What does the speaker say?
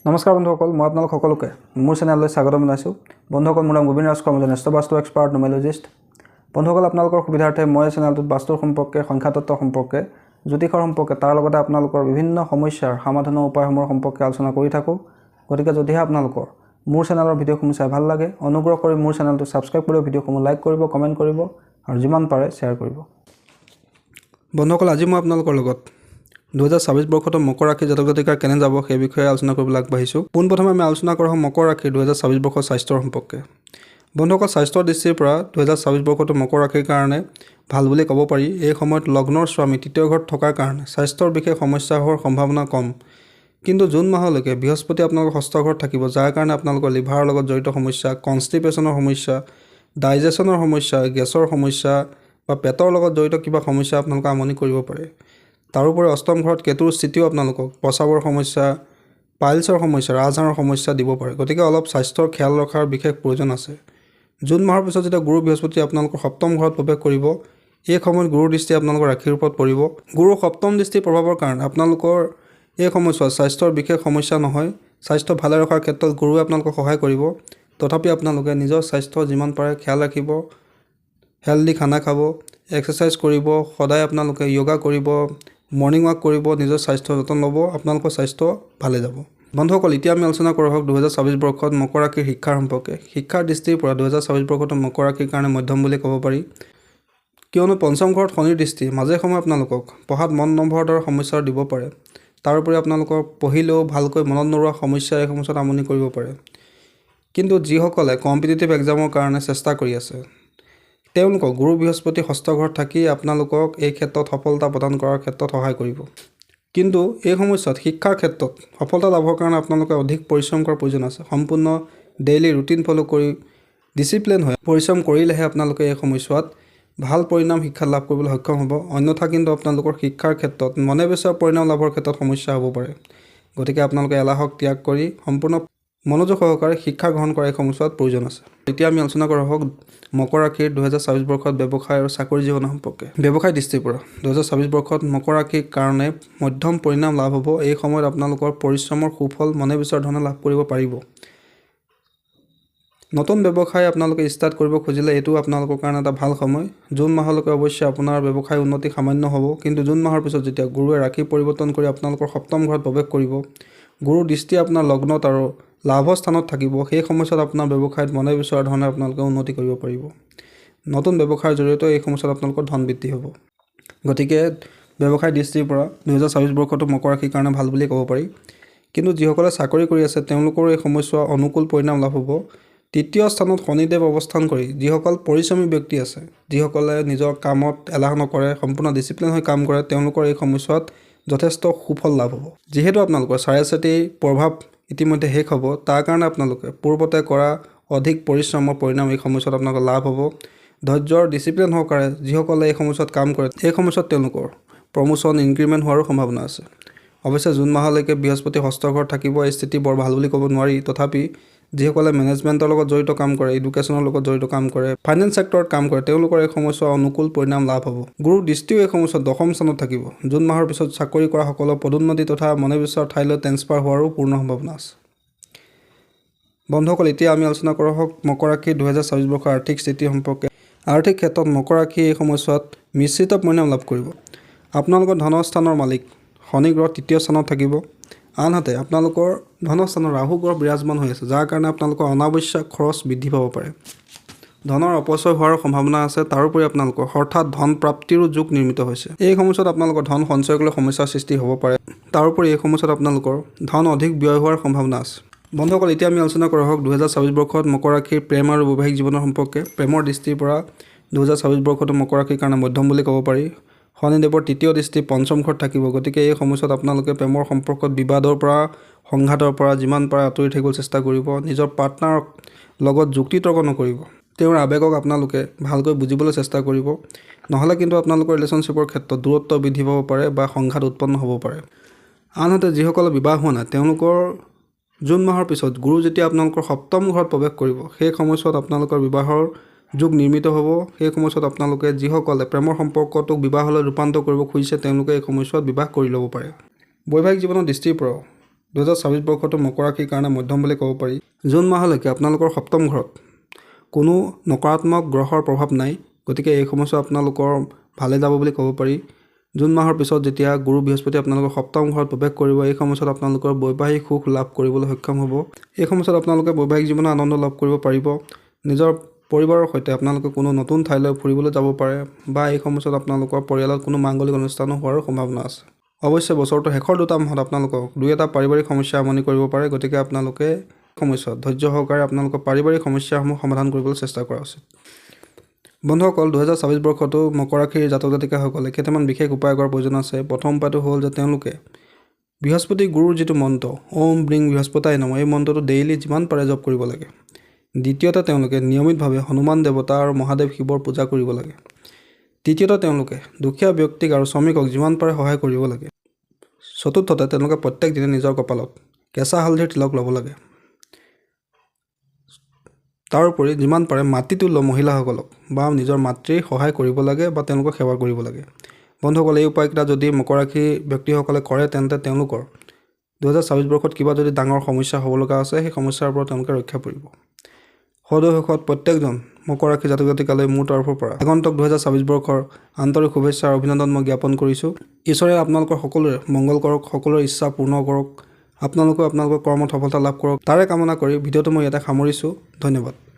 নমস্কাৰ বন্ধুসকল, মই আপোনালোক সকলোকে মোৰ চেনেললৈ স্বাগতম জনাইছোঁ। বন্ধুসকল, মোৰ নাম গোবিন্দ ৰাজ কৰ্ম, জ্যেষ্ঠ বাস্তু এক্সপাৰ্ট নিউমেৰলজিষ্ট। বন্ধুসকল, আপোনালোকৰ সুবিধাৰ্থে মই চেনেলটোত বাস্তুৰ সম্পৰ্কে, সংখ্যাতত্ত্ব সম্পৰ্কে, জ্যোতিষৰ সম্পৰ্কে, তাৰ লগতে আপোনালোকৰ বিভিন্ন সমস্যাৰ সমাধানৰ উপায়সমূহৰ সম্পৰ্কে আলোচনা কৰি থাকোঁ। গতিকে যদিহে আপোনালোকৰ মোৰ চেনেলৰ ভিডিঅ'সমূহ চাই ভাল লাগে, অনুগ্ৰহ কৰি মোৰ চেনেলটো ছাবস্ক্ৰাইব কৰিব, ভিডিঅ'সমূহ লাইক কৰিব, কমেণ্ট কৰিব আৰু যিমান পাৰে শ্বেয়াৰ কৰিব। বন্ধুসকল, আজি মই আপোনালোকৰ লগত 2026 বৰ্ষত মকৰ ৰাশি জাতক জাতিকাৰ কেনে যাব সেই বিষয়ে আলোচনা কৰিবলৈ আগবাঢ়িছোঁ। পোনপ্ৰথমে আমি আলোচনা কৰা হওঁ মকৰ ৰাশিৰ 2026 বৰ্ষৰ স্বাস্থ্যৰ সম্পৰ্কে। বন্ধুসকল, স্বাস্থ্যৰ দৃষ্টিৰ পৰা 2026 বৰ্ষটো মকৰ ৰাশিৰ কাৰণে ভাল বুলি ক'ব পাৰি। এই সময়ত লগ্নৰ স্বামী তৃতীয় ঘৰত থকাৰ কাৰণে স্বাস্থ্যৰ বিশেষ সমস্যা হোৱাৰ সম্ভাৱনা কম। কিন্তু জুন মাহলৈকে বৃহস্পতি আপোনালোকৰ ষষ্ঠ ঘৰত থাকিব, যাৰ কাৰণে আপোনালোকৰ লিভাৰৰ লগত জড়িত সমস্যা, কনষ্টিপেশ্যনৰ সমস্যা, ডাইজেশ্যনৰ সমস্যা, গেছৰ সমস্যা বা পেটৰ লগত জড়িত কিবা সমস্যা আপোনালোকক আমনি কৰিব পাৰে। তাৰোপৰি অষ্টম ঘৰত কেতুৰ স্থিতিও আপোনালোকক প্ৰস্ৰাৱৰ সমস্যা, পাইলছৰ সমস্যা, ৰাজহাড়ৰ সমস্যা দিব পাৰে। গতিকে অলপ স্বাস্থ্যৰ খেয়াল ৰখাৰ বিশেষ প্ৰয়োজন আছে। জুন মাহৰ পিছত যেতিয়া গুৰু বৃহস্পতি আপোনালোকৰ সপ্তম ঘৰত প্ৰৱেশ কৰিব, এই সময়ত গুৰুৰ দৃষ্টি আপোনালোকৰ ৰাশিৰ ওপৰত পৰিব। গুৰুৰ সপ্তম দৃষ্টিৰ প্ৰভাৱৰ কাৰণে আপোনালোকৰ এই সময়ছোৱাত স্বাস্থ্যৰ বিশেষ সমস্যা নহয়। স্বাস্থ্য ভালে ৰখাৰ ক্ষেত্ৰত গুৰুৱে আপোনালোকক সহায় কৰিব। তথাপি আপোনালোকে নিজৰ স্বাস্থ্য যিমান পাৰে খেয়াল ৰাখিব, হেল্ডি খানা খাব, এক্সাৰচাইজ কৰিব, সদায় আপোনালোকে য়োগা কৰিব, মৰ্ণিং ৱাক কৰিব, নিজৰ স্বাস্থ্যৰ যতন ল'ব, আপোনালোকৰ স্বাস্থ্য ভালে যাব। বন্ধুসকল, এতিয়া আমি আলোচনা কৰা হওক 2026 বৰ্ষত মকৰ ৰাশিৰ শিক্ষাৰ সম্পৰ্কে। শিক্ষাৰ দৃষ্টিৰ পৰা 2026 বৰ্ষত মকৰ ৰাশিৰ কাৰণে মধ্যম বুলি ক'ব পাৰি, কিয়নো পঞ্চম ঘৰত শনিৰ দৃষ্টি মাজে সময়ে আপোনালোকক পঢ়াত মন নবহাৰ দৰে সমস্যা দিব পাৰে। তাৰোপৰি আপোনালোকৰ পঢ়িলেও ভালকৈ মনত নৰোৱা সমস্যাই এই সময়ছোৱাত আমনি কৰিব পাৰে। কিন্তু যিসকলে কম্পিটিটিভ এক্সামৰ কাৰণে চেষ্টা কৰি আছে, তেওঁলোকক গুৰু বৃহস্পতি ষষ্ঠ ঘৰত থাকি আপোনালোকক এই ক্ষেত্ৰত সফলতা প্ৰদান কৰাৰ ক্ষেত্ৰত সহায় কৰিব। কিন্তু এই সময়ছোৱাত শিক্ষাৰ ক্ষেত্ৰত সফলতা লাভৰ কাৰণে আপোনালোকে অধিক পৰিশ্ৰম কৰাৰ প্ৰয়োজন আছে। সম্পূৰ্ণ ডেইলি ৰুটিন ফ'ল' কৰি ডিচিপ্লিন হৈ পৰিশ্ৰম কৰিলেহে আপোনালোকে এই সময়ছোৱাত ভাল পৰিণাম শিক্ষা লাভ কৰিবলৈ সক্ষম হ'ব। অন্যথা কিন্তু আপোনালোকৰ শিক্ষাৰ ক্ষেত্ৰত মনে বিচৰা পৰিণাম লাভৰ ক্ষেত্ৰত সমস্যা হ'ব পাৰে। গতিকে আপোনালোকে এলাহক ত্যাগ কৰি সম্পূৰ্ণ মনোযোগ সহকাৰে শিক্ষা গ্ৰহণ কৰা এই সময়ছোৱাত প্ৰয়োজন আছে। এতিয়া আমি আলোচনা কৰা হওক মকৰ ৰাশিৰ 2026 বৰ্ষত ব্যৱসায় আৰু চাকৰি জীৱনৰ সম্পৰ্কে। ব্যৱসায় দৃষ্টিৰ পৰা 2026 বৰ্ষত মকৰ ৰাশিৰ কাৰণে মধ্যম পৰিণাম লাভ হ'ব। এই সময়ত আপোনালোকৰ পৰিশ্ৰমৰ সুফল মনে বিচৰা ধৰণে লাভ কৰিব পাৰিব। নতুন ব্যৱসায় আপোনালোকে ষ্টাৰ্ট কৰিব খুজিলে এইটো আপোনালোকৰ কাৰণে এটা ভাল সময়। জুন মাহলৈকে অৱশ্যে আপোনাৰ ব্যৱসায় উন্নতি সামান্য হ'ব, কিন্তু জুন মাহৰ পিছত যেতিয়া গুৰুৱে ৰাশি পৰিৱৰ্তন কৰি আপোনালোকৰ সপ্তম ঘৰত প্ৰৱেশ কৰিব, গুৰুৰ দৃষ্টি আপোনাৰ লগ্নত আৰু লাভৰ স্থানত থাকিব, সেই সময়ছোৱাত আপোনাৰ ব্যৱসায়ত মনে বিচৰা ধৰণে আপোনালোকে উন্নতি কৰিব পাৰিব। নতুন ব্যৱসায়ৰ জৰিয়তে এই সময়ছোৱাত আপোনালোকৰ ধন বৃদ্ধি হ'ব। গতিকে ব্যৱসায় দৃষ্টিৰ পৰা 2026 বৰ্ষটো মকৰ ৰাশিৰ কাৰণে ভাল বুলি ক'ব পাৰি। কিন্তু যিসকলে চাকৰি কৰি আছে তেওঁলোকৰ এই সময়ছোৱা অনুকূল পৰিণাম লাভ হ'ব। তৃতীয় স্থানত শনিদেৱ অৱস্থান কৰি যিসকল পৰিশ্ৰমী ব্যক্তি আছে, যিসকলে নিজৰ কামত এলাহ নকৰে, সম্পূৰ্ণ ডিচিপ্লিন হৈ কাম কৰে, তেওঁলোকৰ এই সময়ছোৱাত যথেষ্ট সুফল লাভ হ'ব। যিহেতু আপোনালোকৰ চাৰিচাতি প্ৰভাৱ ইতিমধ্যে শেষ হ'ব, তাৰ কাৰণে আপোনালোকে পূৰ্বতে কৰা অধিক পৰিশ্ৰমৰ পৰিণাম এই সময়ছোৱাত আপোনালোকৰ লাভ হ'ব। ধৈৰ্যৰ ডিচিপ্লিন সহকাৰে যিসকলে এই সময়ছোৱাত কাম কৰে, এই সময়ছোৱাত তেওঁলোকৰ প্ৰমোশ্যন, ইনক্ৰিমেণ্ট হোৱাৰো সম্ভাৱনা আছে। অৱশ্যে জুন মাহলৈকে বৃহস্পতি ষষ্ঠ ঘৰত থাকিব, এই স্থিতি বৰ ভাল বুলি ক'ব নোৱাৰি। তথাপি যিসকলে মেনেজমেণ্টৰ লগত জড়িত কাম কৰে, এডুকেশ্যনৰ লগত জড়িত কাম কৰে, ফাইনেন্স ছেক্টৰত কাম কৰে, তেওঁলোকৰ এই সময়ছোৱা অনুকূল পৰিণাম লাভ হ'ব। গুৰুৰ দৃষ্টিও এই সময়ছোৱাত দশম স্থানত থাকিব। জুন মাহৰ পিছত চাকৰি কৰা সকলৰ পদোন্নতি তথা মনে বিচৰা ঠাইলৈ ট্ৰেন্সফাৰ হোৱাৰো পূৰ্ণ সম্ভাৱনা আছে। বন্ধুসকল, এতিয়া আমি আলোচনা কৰা হওক মকৰ ৰাশিৰ 2026 বৰ্ষৰ আৰ্থিক স্থিতি সম্পৰ্কে। আৰ্থিক ক্ষেত্ৰত মকৰ ৰাশি এই সময়ছোৱাত মিশ্ৰিত পৰিণাম লাভ কৰিব। আপোনালোকৰ ধনস্থানৰ মালিক শনি গ্ৰহ তৃতীয় স্থানত থাকিব। আনহাতে আপোনালোকৰ ধনস্থানৰ ৰাহু গ্ৰহ বিৰাজমান হৈ আছে, যাৰ কাৰণে আপোনালোকৰ অনাৱশ্যক খৰচ বৃদ্ধি পাব পাৰে। ধনৰ অপচয় হোৱাৰ সম্ভাৱনা আছে। তাৰোপৰি আপোনালোকৰ হঠাৎ ধন প্ৰাপ্তিৰো যোগ নিৰ্মিত হৈছে। এই সময়ছোৱাত আপোনালোকৰ ধন সঞ্চয় কৰিবলৈ সমস্যাৰ সৃষ্টি হ'ব পাৰে। তাৰোপৰি এই সময়ছোৱাত আপোনালোকৰ ধন অধিক ব্যয় হোৱাৰ সম্ভাৱনা আছে। বন্ধুসকল, এতিয়া আমি আলোচনা কৰা হওক 2026 বৰ্ষত মকৰ ৰাশিৰ প্ৰেম আৰু বৈবাহিক জীৱনৰ সম্পৰ্কে। প্ৰেমৰ দৃষ্টিৰ পৰা 2026 বৰ্ষটো মকৰ ৰাশিৰ কাৰণে মধ্যম বুলি ক'ব পাৰি। শনিদেৱৰ তৃতীয় দৃষ্টি পঞ্চম ঘৰত থাকিব। গতিকে এই সময়ছোৱাত আপোনালোকে প্ৰেমৰ সম্পৰ্কত বিবাদৰ পৰা, সংঘাতৰ পৰা যিমান পাৰে আঁতৰি থাকিবলৈ চেষ্টা কৰিব। নিজৰ পাৰ্টনাৰৰ লগত যুক্তি তৰ্ক নকৰিব। তেওঁৰ আৱেগক আপোনালোকে ভালকৈ বুজিবলৈ চেষ্টা কৰিব। নহ'লে কিন্তু আপোনালোকৰ ৰিলেশ্যনশ্বিপৰ ক্ষেত্ৰত দূৰত্ব বৃদ্ধি পাব পাৰে বা সংঘাত উৎপন্ন হ'ব পাৰে। আনহাতে যিসকলে বিবাহ হোৱা নাই, তেওঁলোকৰ জুন মাহৰ পিছত গুৰু যেতিয়া আপোনালোকৰ সপ্তম ঘৰত প্ৰৱেশ কৰিব, সেই সময়ছোৱাত আপোনালোকৰ বিবাহৰ যোগ নিৰ্মিত হ'ব। সেই সময়ছোৱাত আপোনালোকে যিসকলে প্ৰেমৰ সম্পৰ্কটোক বিবাহলৈ ৰূপান্তৰ কৰিব খুজিছে, তেওঁলোকে এই সময়ছোৱাত বিবাহ কৰি ল'ব পাৰে। বৈবাহিক জীৱনৰ দৃষ্টিৰ পৰাও 2024 বৰ্ষটো মকৰ ৰাশিৰ কাৰণে মধ্যম বুলি ক'ব পাৰি। জুন মাহলৈকে আপোনালোকৰ সপ্তম ঘৰত কোনো নকাৰাত্মক গ্ৰহৰ প্ৰভাৱ নাই, গতিকে এই সময়ছোৱা আপোনালোকৰ ভালে যাব বুলি ক'ব পাৰি। জুন মাহৰ পিছত যেতিয়া গুৰু বৃহস্পতি আপোনালোকৰ সপ্তম ঘৰত প্ৰৱেশ কৰিব, এই সময়ছোৱাত আপোনালোকৰ বৈবাহিক সুখ লাভ কৰিবলৈ সক্ষম হ'ব। এই সময়ছোৱাত আপোনালোকে বৈবাহিক জীৱনত আনন্দ লাভ কৰিব পাৰিব। নিজৰ পৰিবাৰৰ সৈতে আপোনালোকে কোনো নতুন ঠাইলৈ ফুৰিবলৈ যাব পাৰে বা এই সময়ছোৱাত আপোনালোকৰ পৰিয়ালত কোনো মাংগলিক অনুষ্ঠানো হোৱাৰ সম্ভাৱনা আছে। অৱশ্যে বছৰটোৰ শেষৰ দুটা মাহত আপোনালোকক দুই এটা পাৰিবাৰিক সমস্যা আমনি কৰিব পাৰে, গতিকে আপোনালোকে সময়ছোৱাত ধৈৰ্য সহকাৰে আপোনালোকৰ পাৰিবাৰিক সমস্যাসমূহ সমাধান কৰিবলৈ চেষ্টা কৰা উচিত। বন্ধুসকল, 2024 বৰ্ষটো মকৰ ৰাশিৰ জাতক জাতিকাসকলে কেইটামান বিশেষ উপায় কৰাৰ প্ৰয়োজন আছে। প্ৰথম উপায়টো হ'ল যে তেওঁলোকে বৃহস্পতি গুৰুৰ যিটো মন্ত্ৰ ওম ব্ৰিং বৃহস্পতাই নমঃ, এই মন্ত্ৰটো ডেইলি যিমান পাৰে জপ কৰিব লাগে। দ্বিতীয়তে তেওঁলোকে নিয়মিতভাৱে হনুমান দেৱতা আৰু মহাদেৱ শিৱৰ পূজা কৰিব লাগে। তৃতীয়তে তেওঁলোকে দুখীয়া ব্যক্তিক আৰু শ্ৰমিকক যিমান পাৰে সহায় কৰিব লাগে। চতুৰ্থতে তেওঁলোকে প্ৰত্যেক দিনে নিজৰ কপালত কেঁচা হালধিৰ তিলক ল'ব লাগে। তাৰোপৰি যিমান পাৰে মাতৃতুল্য মহিলাসকলক বা নিজৰ মাতৃৰ সহায় কৰিব লাগে বা তেওঁলোকক সেৱা কৰিব লাগে। বন্ধুসকল, এই উপায়কেইটা যদি মকৰ ৰাশি ব্যক্তিসকলে কৰে তেন্তে তেওঁলোকৰ 2024 বৰ্ষত কিবা যদি ডাঙৰ সমস্যা হ'ব লগা আছে, সেই সমস্যাৰ পৰা তেওঁলোকে ৰক্ষা পৰিব। সদৌ শেষত প্ৰত্যেকজন মকৰ ৰাশি জাতক জাতিকালৈ মোৰ তৰফৰ পৰা আগন্তুক 2024 বৰ্ষৰ আন্তৰিক শুভেচ্ছা আৰু অভিনন্দন মই জ্ঞাপন কৰিছোঁ। ঈশ্বৰে আপোনালোকৰ সকলোৰে মংগল কৰক, সকলোৰে ইচ্ছা পূৰ্ণ কৰক, আপোনালোকৰ কৰ্মত সফলতা লাভ কৰক, তাৰে কামনা কৰি ভিডিঅ'টো মই ইয়াতে সামৰিছোঁ। ধন্যবাদ।